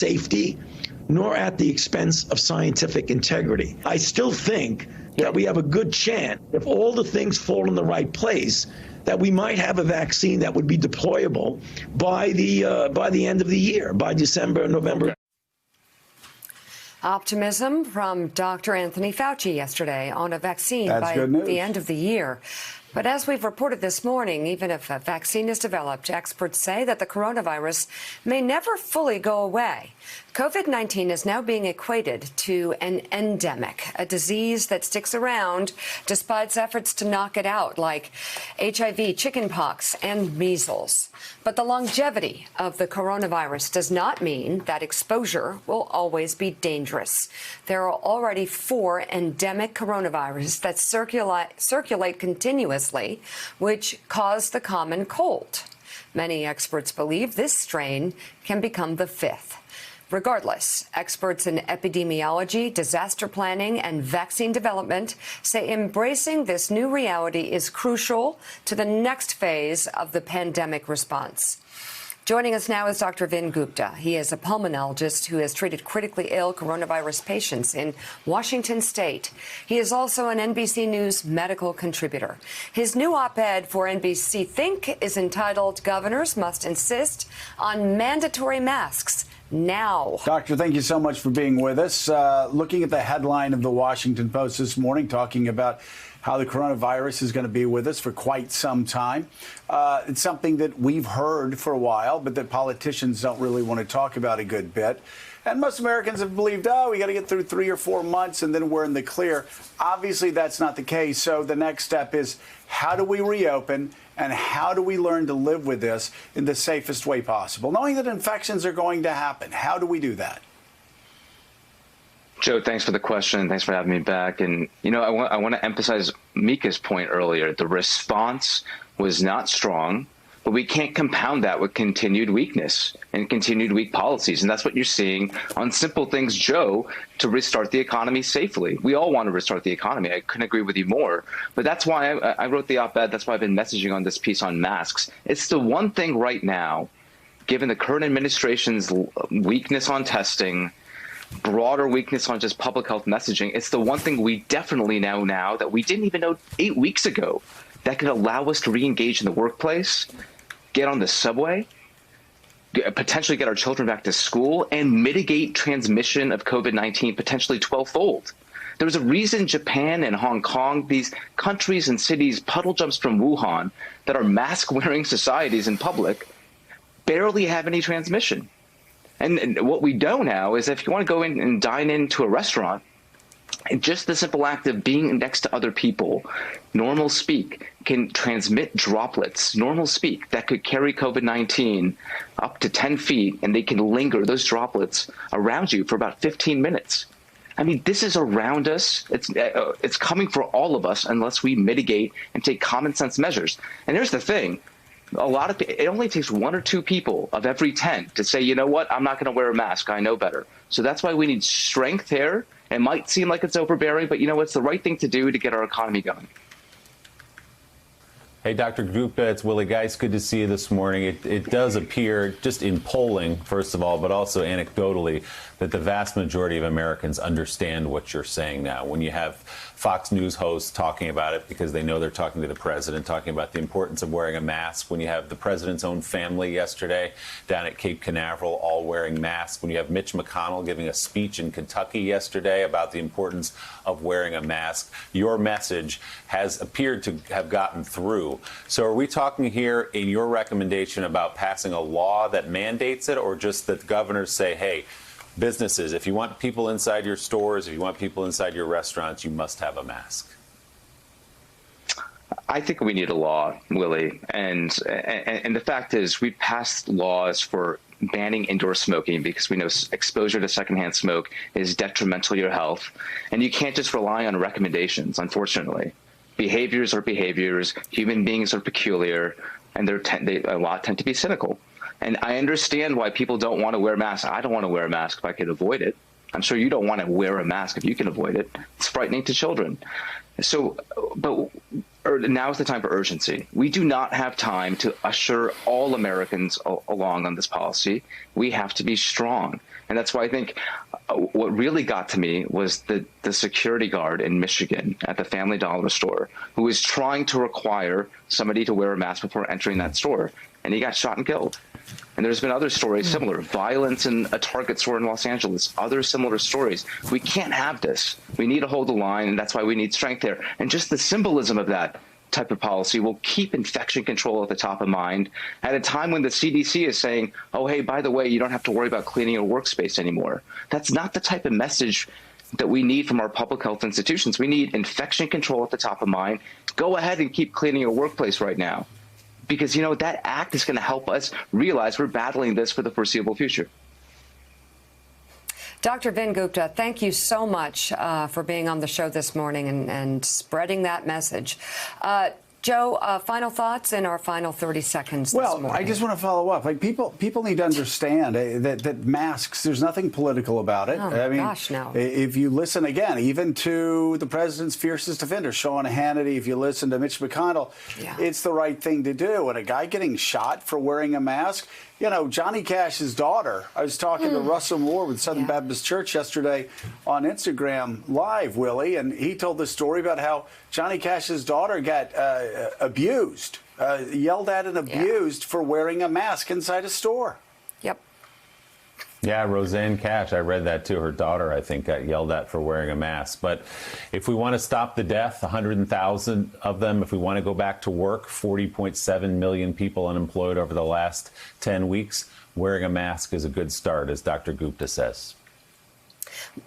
safety nor at the expense of scientific integrity. I still think that we have a good chance, if all the things fall in the right place, that we might have a vaccine that would be deployable by the end of the year, by December, November. Optimism from Dr. Anthony Fauci yesterday on a vaccine by the end of the year. But as we've reported this morning, even if a vaccine is developed, experts say that the coronavirus may never fully go away. COVID-19 is now being equated to an endemic, a disease that sticks around despite efforts to knock it out, like HIV, chickenpox, and measles. But the longevity of the coronavirus does not mean that exposure will always be dangerous. There are already 4 endemic coronaviruses that circulate continuously, which cause the common cold. Many experts believe this strain can become the 5th. Regardless, experts in epidemiology, disaster planning, and vaccine development say embracing this new reality is crucial to the next phase of the pandemic response. Joining us now is Dr. Vin Gupta. He is a pulmonologist who has treated critically ill coronavirus patients in Washington state. He is also an NBC News medical contributor. His new op-ed for NBC Think is entitled "Governors Must Insist on Mandatory Masks Now." Doctor, thank you so much for being with us. Looking at the headline of the Washington Post this morning, talking about how the coronavirus is going to be with us for quite some time. It's something that we've heard for a while, but that politicians don't really want to talk about a good bit. And most Americans have believed, we got to get through 3 or 4 months and then we're in the clear. Obviously, that's not the case. So the next step is, how do we reopen and how do we learn to live with this in the safest way possible, knowing that infections are going to happen? How do we do that? Joe, thanks for the question. Thanks for having me back. And, I want to emphasize Mika's point earlier. The response was not strong, but we can't compound that with continued weakness and continued weak policies. And that's what you're seeing on simple things, Joe, to restart the economy safely. We all want to restart the economy. I couldn't agree with you more. But that's why I wrote the op-ed. That's why I've been messaging on this piece on masks. It's the one thing right now, given the current administration's weakness on testing, broader weakness on just public health messaging, it's the one thing we definitely know now that we didn't even know 8 weeks ago that could allow us to re-engage in the workplace, get on the subway, potentially get our children back to school, and mitigate transmission of COVID-19 potentially 12-fold. There's a reason Japan and Hong Kong, these countries and cities, puddle jumps from Wuhan, that are mask-wearing societies in public, barely have any transmission. And what we know now is if you want to go in and dine into a restaurant, just the simple act of being next to other people, normal speak, can transmit droplets, normal speak, that could carry COVID-19 up to 10 feet, and they can linger, those droplets, around you for about 15 minutes. I mean, this is around us. It's coming for all of us unless we mitigate and take common sense measures. And here's the thing. It only takes 1 or 2 people of every 10 to say, you know what, I'm not going to wear a mask. I know better. So that's why we need strength here. It might seem like it's overbearing, but it's the right thing to do to get our economy going. Hey, Dr. Gupta, it's Willie Geist. Good to see you this morning. It does appear, just in polling, first of all, but also anecdotally, that the vast majority of Americans understand what you're saying now. When you have Fox News hosts talking about it because they know they're talking to the president, talking about the importance of wearing a mask. When you have the president's own family yesterday down at Cape Canaveral all wearing masks. When you have Mitch McConnell giving a speech in Kentucky yesterday about the importance of wearing a mask, your message has appeared to have gotten through. So are we talking here in your recommendation about passing a law that mandates it, or just that governors say, hey, businesses, if you want people inside your stores, if you want people inside your restaurants, you must have a mask? I think we need a law, Willie. And the fact is, we passed laws for banning indoor smoking because we know exposure to secondhand smoke is detrimental to your health. And you can't just rely on recommendations, unfortunately. Behaviors are behaviors. Human beings are peculiar, and a lot tend to be cynical. And I understand why people don't want to wear masks. I don't want to wear a mask if I can avoid it. I'm sure you don't want to wear a mask if you can avoid it. It's frightening to children. So, but now is the time for urgency. We do not have time to usher all Americans along on this policy. We have to be strong. And that's why I think what really got to me was the security guard in Michigan at the Family Dollar store who was trying to require somebody to wear a mask before entering that store. And he got shot and killed. And there's been other stories similar, violence in a Target store in Los Angeles, other similar stories. We can't have this. We need to hold the line, and that's why we need strength there. And just the symbolism of that type of policy will keep infection control at the top of mind at a time when the CDC is saying, oh, hey, by the way, you don't have to worry about cleaning your workspace anymore. That's not the type of message that we need from our public health institutions. We need infection control at the top of mind. Go ahead and keep cleaning your workplace right now, because, you know, that act is going to help us realize we're battling this for the foreseeable future. Dr. Vin Gupta, thank you so much for being on the show this morning and spreading that message. Joe, final thoughts in our final 30 seconds this morning. Well, I just want to follow up. Like people need to understand that masks, there's nothing political about it. Oh, I mean, gosh, no. If you listen again, even to the president's fiercest defender, Sean Hannity, if you listen to Mitch McConnell, it's the right thing to do. And a guy getting shot for wearing a mask, you know, Johnny Cash's daughter, I was talking to Russell Moore with Southern Baptist Church yesterday on Instagram Live, Willie, and he told the story about how Johnny Cash's daughter got abused, yelled at and abused for wearing a mask inside a store. Yep. Yeah, Roseanne Cash, I read that too. Her daughter, I think, got yelled at for wearing a mask. But if we want to stop the death, 100,000 of them, if we want to go back to work, 40.7 million people unemployed over the last 10 weeks, wearing a mask is a good start, as Dr. Gupta says.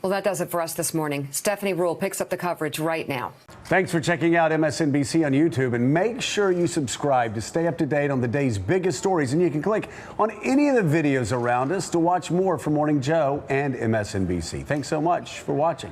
Well, that does it for us this morning. Stephanie Ruhle picks up the coverage right now. Thanks for checking out MSNBC on YouTube, and make sure you subscribe to stay up to date on the day's biggest stories. And you can click on any of the videos around us to watch more from Morning Joe and MSNBC. Thanks so much for watching.